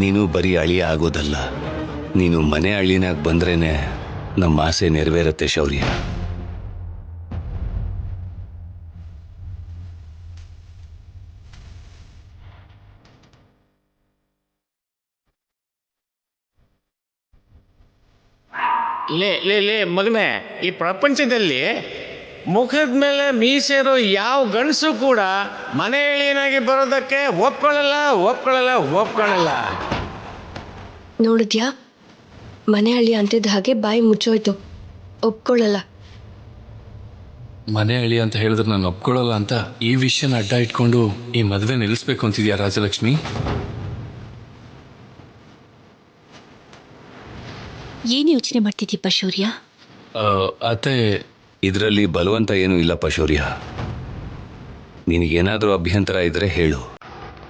ನೀನು ಬರೀ ಅಳಿಯ ಆಗೋದಲ್ಲ, ನೀನು ಮನೆ ಅಳಿನಾಗ ಬಂದ್ರೇನೆ ನಮ್ಮ ಆಸೆ ನೆರವೇರತ್ತೆ ಶೌರ್ಯ. ಲೇ ಮಗನೇ, ಈ ಪ್ರಪಂಚದಲ್ಲಿ ಮುಖದ ಮೇಲೆ ಮೀಸೆ ಇರೋ ಯಾವ ಗಂಡಸು ಕೂಡ ಮನೆ ಎಳಿನಾಗಿ ಬರೋದಕ್ಕೆ ಒಪ್ಕೊಳ್ಳಲ್ಲ. ನೋಡಿದ್ಯಾ, ಮನೆ ಹಳ್ಳಿ ಅಂತಿದ್ದ ಹಾಗೆ ಬಾಯಿ ಮುಚ್ಚೋಯ್ತು. ಒಪ್ಕೊಳ್ಳಲ್ಲ. ಮನೆ ಅಳಿ ಅಂತ ಹೇಳಿದ್ರೆ ನಾನು ಒಪ್ಕೊಳ್ಳಲ್ಲ ಅಂತ ಈ ವಿಷಯನ ಅಡ್ಡ ಇಟ್ಕೊಂಡು ಈ ಮದುವೆ ನಿಲ್ಲಿಸ್ಬೇಕು ಅಂತಿದ್ಯಾ ರಾಜಲಕ್ಷ್ಮಿ? ಏನು ಯೋಚನೆ ಮಾಡ್ತಿದ್ದೀಪ್ಪ ಶೌರ್ಯ? ಅತ್ತೆ, ಇದರಲ್ಲಿ ಬಲವಂತ ಏನೂ ಇಲ್ಲಪ್ಪ ಶೌರ್ಯ. ನಿನಗೇನಾದರೂ ಅಭ್ಯಂತರ ಇದ್ರೆ ಹೇಳು.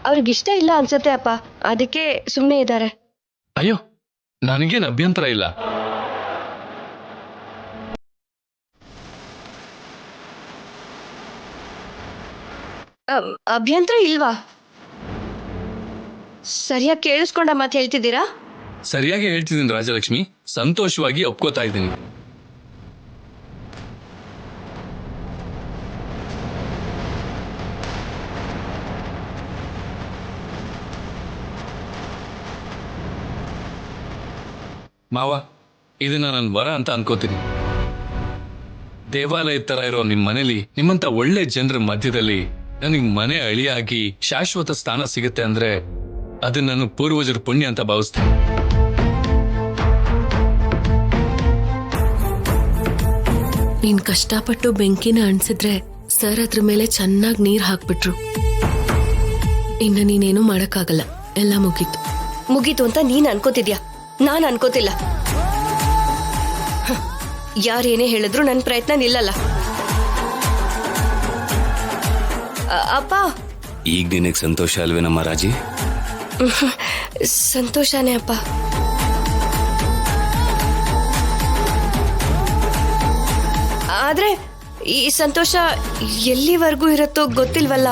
ಅವ್ರಿಗಿಷ್ಟ ಇಲ್ಲ ಅನ್ಸತ್ತೆ ಅಪ್ಪ, ಅದಕ್ಕೆ ಸುಮ್ಮನೆ ಇದ್ದಾರೆ. ಅಯ್ಯೋ, ನನಗೇನು ಅಭ್ಯಂತರ ಇಲ್ಲ. ಅಭ್ಯಂತರ ಇಲ್ವಾ? ಸರಿಯಾಗಿ ಕೇಳಿಸ್ಕೊಂಡ ಮಾತು ಹೇಳ್ತಿದ್ದೀರಾ? ಸರಿಯಾಗಿ ಹೇಳ್ತಿದ್ದೀನಿ ರಾಜಲಕ್ಷ್ಮಿ, ಸಂತೋಷವಾಗಿ ಒಪ್ಕೋತಾ ಇದ್ದೀನಿ. ಮಾವ, ಇದನ್ನ ನನ್ನ ವರ ಅಂತ ಅನ್ಕೋತೀನಿ. ದೇವಾಲಯ ತರ ಇರೋ ನಿಮ್ಮ ಮನೇಲಿ ನಿಮ್ಮಂತ ಒಳ್ಳೆ ಜನರ ಮಧ್ಯದಲ್ಲಿ ನನಗೆ ಮನೆ ಅಳಿಯಾಗಿ ಶಾಶ್ವತ ಸ್ಥಾನ ಸಿಗುತ್ತೆ ಅಂದ್ರೆ ಅದನ್ನ ನಾನು ಪೂರ್ವಜರ ಪುಣ್ಯ ಅಂತ ಭಾವಿಸ್ತೀನಿ. ನೀನ್ ಕಷ್ಟಪಟ್ಟು ಬೆಂಕಿನ ಅಣಿಸಿದ್ರೆ ಸರ್ ಅದ್ರ ಮೇಲೆ ಚೆನ್ನಾಗಿ ನೀರ್ ಹಾಕ್ಬಿಟ್ರು. ಇನ್ನ ನೀನೇನು ಮಾಡಕ್ಕಾಗಲ್ಲ, ಎಲ್ಲ ಮುಗೀತು ಅಂತ ನೀನ್ ಅನ್ಕೋತಿದ್ಯಾ, ನಾನ್ ಅನ್ಕೋತಿಲ್ಲ. ಯಾರೇನೇ ಹೇಳಿದ್ರು ನನ್ನ ಪ್ರಯತ್ನ ನಿಲ್ಲಲ್ಲ. ಅಪ್ಪ, ಈಗ ನಿನಗೆ ಸಂತೋಷ ಅಲ್ವೇನಮ್ಮ ರಾಜಿ? ಸಂತೋಷನೇ ಅಪ್ಪ. ಆದ್ರೆ ಈ ಸಂತೋಷ ಎಲ್ಲಿವರೆಗೂ ಇರುತ್ತೋ ಗೊತ್ತಿಲ್ವಲ್ಲ